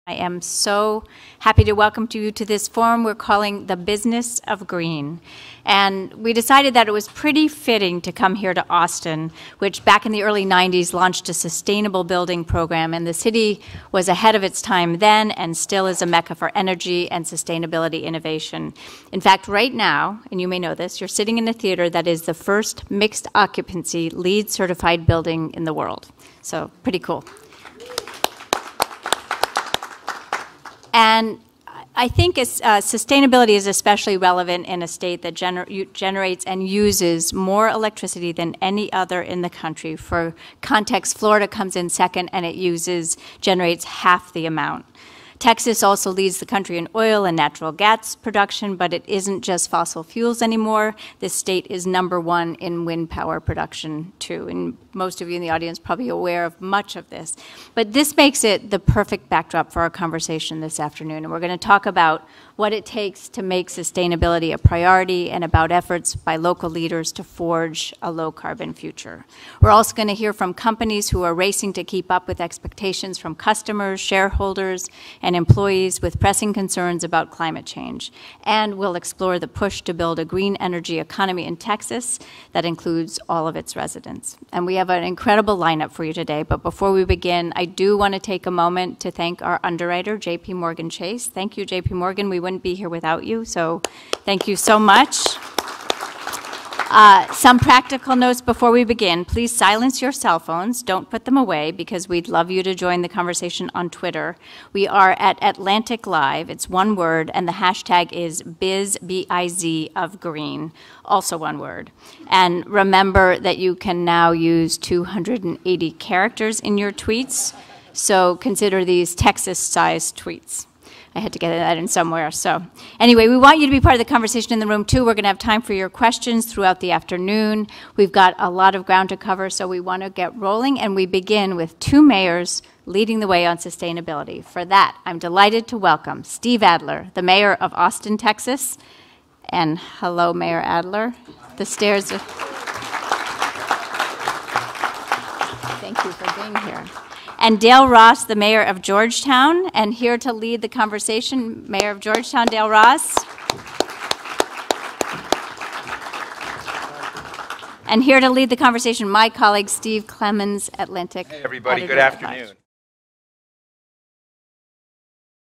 I am so happy to welcome you to this forum we're calling The Business of Green. And we decided that it was pretty fitting to come here to Austin, which back in the early 90s launched a sustainable building program, and the city was ahead of its time then and still is a mecca for energy and sustainability innovation. In fact, right now, and you may know this, you're sitting in a theater that is the first mixed occupancy LEED certified building in the world. So pretty cool. And I think sustainability is especially relevant in a state that generates and uses more electricity than any other in the country. For context, Florida comes in second, and it generates half the amount. Texas also leads the country in oil and natural gas production, but it isn't just fossil fuels anymore. This state is #1 in wind power production, too. And most of you in the audience are probably aware of much of this. But this makes it the perfect backdrop for our conversation this afternoon. And we're going to talk about what it takes to make sustainability a priority and about efforts by local leaders to forge a low-carbon future. We're also going to hear from companies who are racing to keep up with expectations from customers, shareholders, and employees with pressing concerns about climate change. And we'll explore the push to build a green energy economy in Texas that includes all of its residents. And we have an incredible lineup for you today, but before we begin, I do want to take a moment to thank our underwriter, JP Morgan Chase. Thank you, JP Morgan. We wouldn't be here without you, so thank you so much. Some practical notes before we begin. Please silence your cell phones. Don't put them away, because we'd love you to join the conversation on Twitter. We are at AtlanticLIVE. It's one word, and the hashtag is BIZ, B-I-Z, of green, also one word. And remember that you can now use 280 characters in your tweets, so consider these Texas-sized tweets. I had to get that in somewhere. So anyway, we want you to be part of the conversation in the room, too. We're going to have time for your questions throughout the afternoon. We've got a lot of ground to cover, so we want to get rolling. And we begin with two mayors leading the way on sustainability. For that, I'm delighted to welcome Steve Adler, the mayor of Austin, Texas. And hello, Mayor Adler. The stairs are... Thank you for being here. And Dale Ross, the mayor of Georgetown, and here to lead the conversation, Mayor of Georgetown, Dale Ross. And here to lead the conversation, my colleague, Steve Clemens, Atlantic. Hey, everybody. Good afternoon.